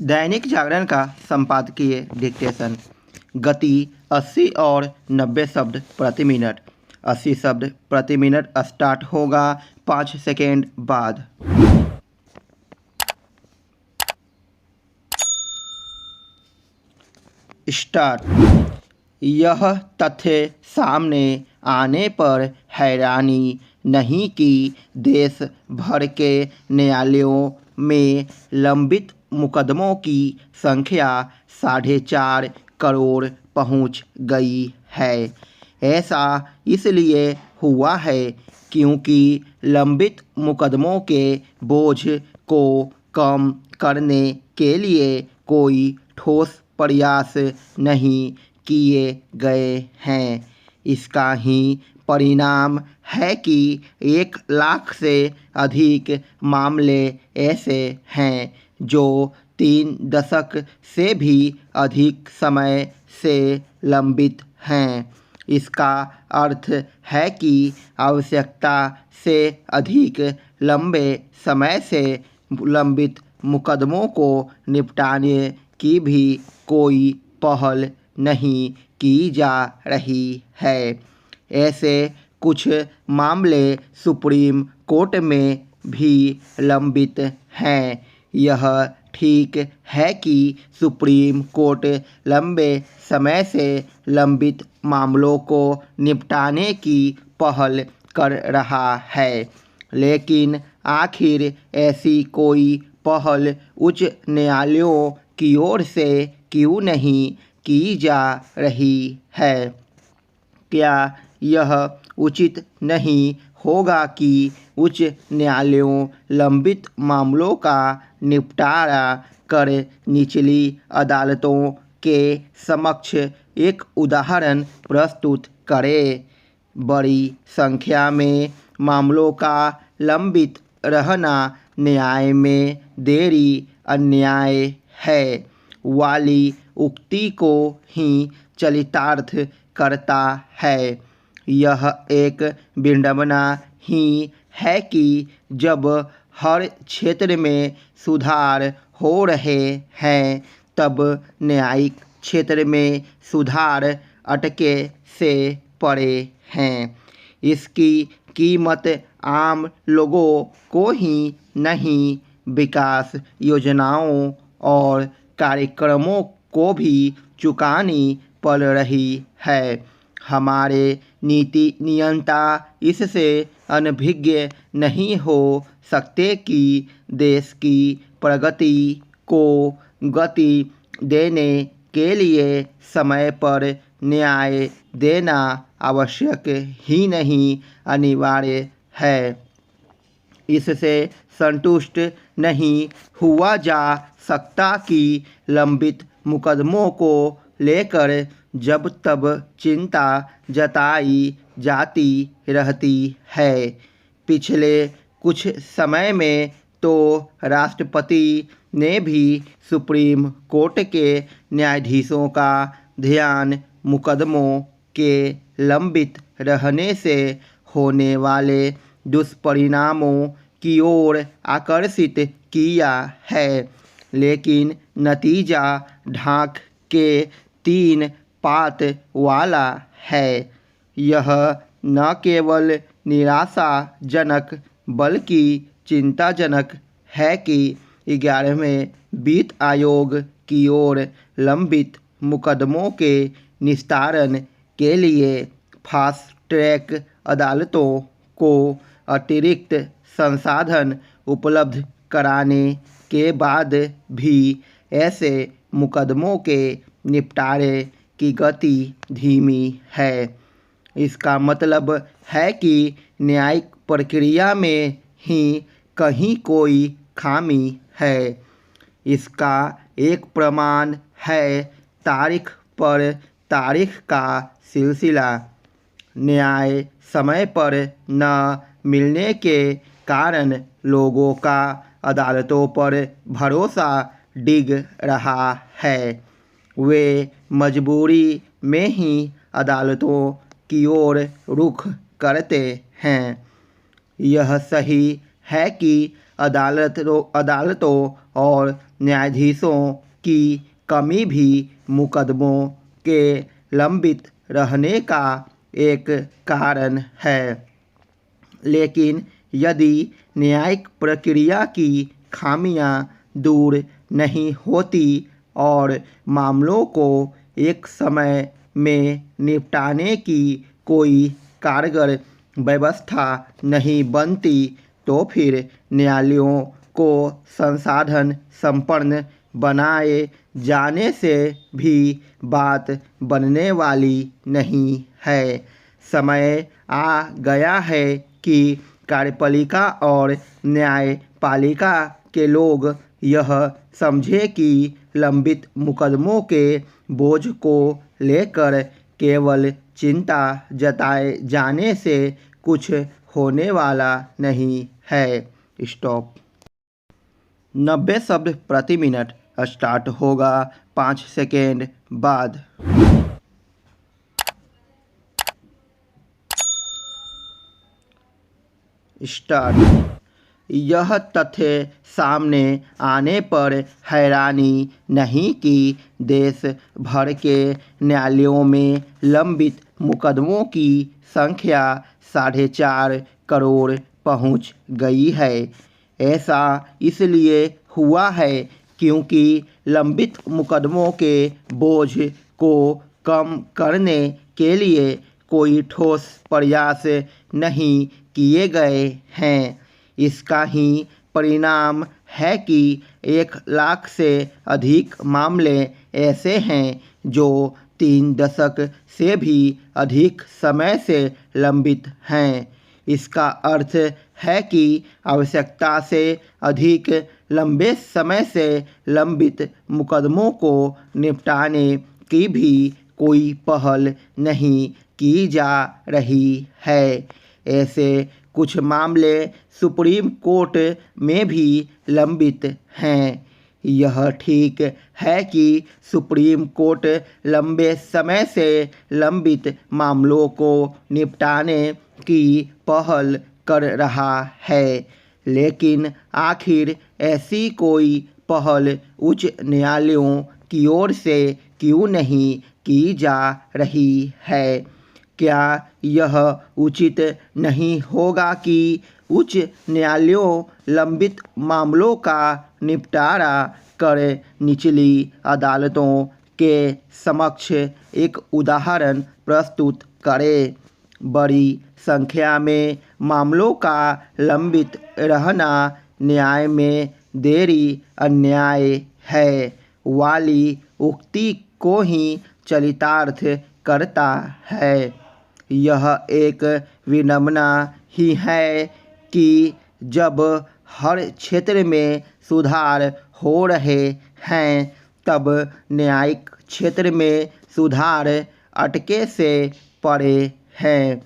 दैनिक जागरण का संपादकीय डिक्टेशन। गति 80 और 90 शब्द प्रति मिनट। 80 शब्द प्रति मिनट स्टार्ट होगा 5 सेकेंड बाद। स्टार्ट। यह तथ्य सामने आने पर हैरानी नहीं कि देश भर के न्यायालयों में लंबित मुकदमों की संख्या 4.5 करोड़ पहुंच गई है। ऐसा इसलिए हुआ है क्योंकि लंबित मुकदमों के बोझ को कम करने के लिए कोई ठोस प्रयास नहीं किए गए हैं। इसका ही परिणाम है कि 1 लाख से अधिक मामले ऐसे हैं जो 3 दशक से भी अधिक समय से लंबित हैं। इसका अर्थ है कि आवश्यकता से अधिक लंबे समय से लंबित मुकदमों को निपटाने की भी कोई पहल नहीं की जा रही है। ऐसे कुछ मामले सुप्रीम कोर्ट में भी लंबित हैं। यह ठीक है कि सुप्रीम कोर्ट लंबे समय से लंबित मामलों को निपटाने की पहल कर रहा है, लेकिन आखिर ऐसी कोई पहल उच्च न्यायालयों की ओर से क्यों नहीं की जा रही है? क्या यह उचित नहीं होगा कि उच्च न्यायालयों लंबित मामलों का निपटारा कर निचली अदालतों के समक्ष एक उदाहरण प्रस्तुत करें? बड़ी संख्या में मामलों का लंबित रहना न्याय में देरी अन्याय है वाली उक्ति को ही चरितार्थ करता है। यह एक विडंबना ही है कि जब हर क्षेत्र में सुधार हो रहे हैं, तब न्यायिक क्षेत्र में सुधार अटके से पड़े हैं। इसकी कीमत आम लोगों को ही नहीं, विकास योजनाओं और कार्यक्रमों को भी चुकानी पड़ रही है। हमारे नीति नियंता इससे अनभिज्ञ नहीं हो सकते कि देश की प्रगति को गति देने के लिए समय पर न्याय देना आवश्यक ही नहीं, अनिवार्य है। इससे संतुष्ट नहीं हुआ जा सकता कि लंबित मुकदमों को लेकर जब तब चिंता जताई जाती रहती है। पिछले कुछ समय में तो राष्ट्रपति ने भी सुप्रीम कोर्ट के न्यायाधीशों का ध्यान मुकदमों के लंबित रहने से होने वाले दुष्परिणामों की ओर आकर्षित किया है, लेकिन नतीजा ढाक के 3 पात वाला है। यह न केवल निराशाजनक बल्कि चिंताजनक है कि 11वें वित्त आयोग की ओर लंबित मुकदमों के निस्तारण के लिए फास्ट ट्रैक अदालतों को अतिरिक्त संसाधन उपलब्ध कराने के बाद भी ऐसे मुकदमों के निपटारे की गति धीमी है। इसका मतलब है कि न्यायिक प्रक्रिया में ही कहीं कोई खामी है। इसका एक प्रमाण है तारीख पर तारीख का सिलसिला। न्याय समय पर न मिलने के कारण लोगों का अदालतों पर भरोसा डिग रहा है। वे मजबूरी में ही अदालतों की ओर रुख करते हैं। यह सही है कि अदालतों और न्यायाधीशों की कमी भी मुकदमों के लंबित रहने का एक कारण है। लेकिन यदि न्यायिक प्रक्रिया की खामियां दूर नहीं होती और मामलों को एक समय में निपटाने की कोई कारगर व्यवस्था नहीं बनती, तो फिर न्यायालयों को संसाधन संपन्न बनाए जाने से भी बात बनने वाली नहीं है। समय आ गया है कि कार्यपालिका और न्यायपालिका के लोग यह समझे कि लंबित मुकदमों के बोझ को लेकर केवल चिंता जताए जाने से कुछ होने वाला नहीं है। स्टॉप। 90 शब्द प्रति मिनट स्टार्ट होगा 5 सेकेंड बाद। स्टार्ट। यह तथ्य सामने आने पर हैरानी नहीं कि देश भर के न्यायालयों में लंबित मुकदमों की संख्या 4.5 करोड़ पहुंच गई है। ऐसा इसलिए हुआ है क्योंकि लंबित मुकदमों के बोझ को कम करने के लिए कोई ठोस प्रयास नहीं किए गए हैं। इसका ही परिणाम है कि 1 लाख से अधिक मामले ऐसे हैं जो 3 दशक से भी अधिक समय से लंबित हैं। इसका अर्थ है कि आवश्यकता से अधिक लंबे समय से लंबित मुकदमों को निपटाने की भी कोई पहल नहीं की जा रही है। ऐसे कुछ मामले सुप्रीम कोर्ट में भी लंबित हैं। यह ठीक है कि सुप्रीम कोर्ट लंबे समय से लंबित मामलों को निपटाने की पहल कर रहा है, लेकिन आखिर ऐसी कोई पहल उच्च न्यायालयों की ओर से क्यों नहीं की जा रही है? क्या यह उचित नहीं होगा कि उच्च न्यायालयों लंबित मामलों का निपटारा कर निचली अदालतों के समक्ष एक उदाहरण प्रस्तुत करें? बड़ी संख्या में मामलों का लंबित रहना न्याय में देरी अन्याय है वाली उक्ति को ही चरितार्थ करता है। यह एक विडंबना ही है कि जब हर क्षेत्र में सुधार हो रहे हैं, तब न्यायिक क्षेत्र में सुधार अटके से पड़े हैं।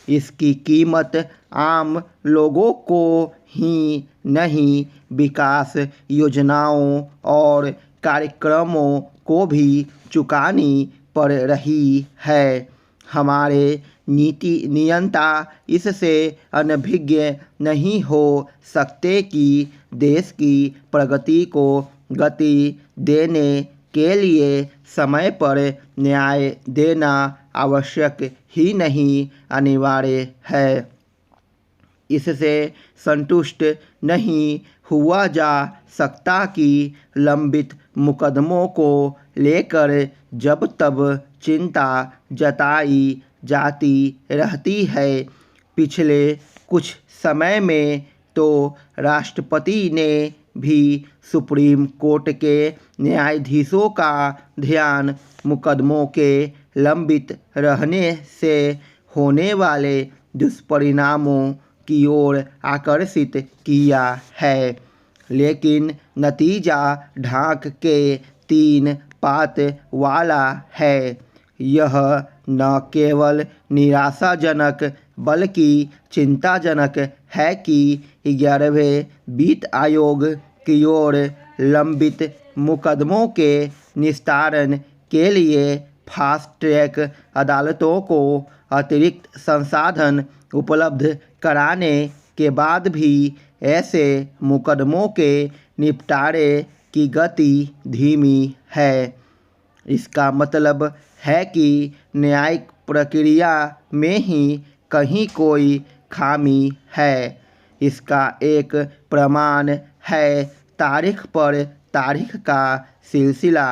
इसकी कीमत आम लोगों को ही नहीं, विकास योजनाओं और कार्यक्रमों को भी चुकानी पड़ रही है। हमारे नीति नियंता इससे अनभिज्ञ नहीं हो सकते कि देश की प्रगति को गति देने के लिए समय पर न्याय देना आवश्यक ही नहीं, अनिवार्य है। इससे संतुष्ट नहीं हुआ जा सकता कि लंबित मुकदमों को लेकर जब तब चिंता जताई जाती रहती है। पिछले कुछ समय में तो राष्ट्रपति ने भी सुप्रीम कोर्ट के न्यायाधीशों का ध्यान मुकदमों के लंबित रहने से होने वाले दुष्परिणामों की ओर आकर्षित किया है, लेकिन नतीजा ढाक के 3 पात वाला है। यह न केवल निराशाजनक बल्कि चिंताजनक है कि 11वें वित्त आयोग की ओर लंबित मुकदमों के निस्तारण के लिए फास्ट ट्रैक अदालतों को अतिरिक्त संसाधन उपलब्ध कराने के बाद भी ऐसे मुकदमों के निपटारे की गति धीमी है। इसका मतलब है कि न्यायिक प्रक्रिया में ही कहीं कोई खामी है। इसका एक प्रमाण है तारीख पर तारीख का सिलसिला।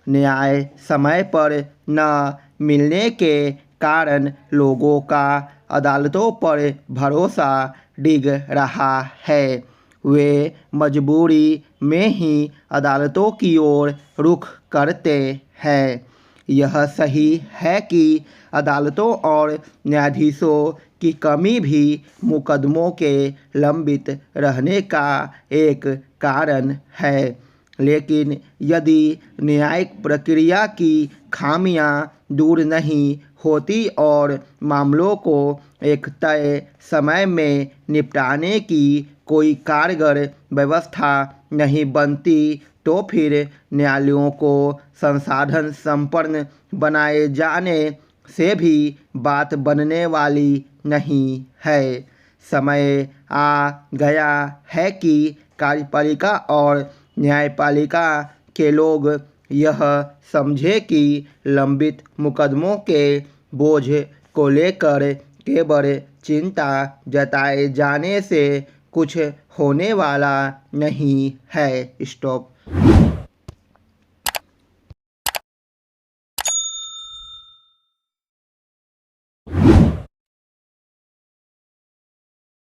न्याय समय पर न मिलने के कारण लोगों का अदालतों पर भरोसा डिग रहा है। वे मजबूरी में ही अदालतों की ओर रुख करते हैं। यह सही है कि अदालतों और न्यायाधीशों की कमी भी मुकदमों के लंबित रहने का एक कारण है, लेकिन यदि न्यायिक प्रक्रिया की खामियां दूर नहीं होती और मामलों को एक तय समय में निपटाने की कोई कारगर व्यवस्था नहीं बनती, तो फिर न्यायालयों को संसाधन संपन्न बनाए जाने से भी बात बनने वाली नहीं है। समय आ गया है कि कार्यपालिका और न्यायपालिका के लोग यह समझे कि लंबित मुकदमों के बोझ को लेकर केवल चिंता जताए जाने से कुछ होने वाला नहीं है। स्टॉप।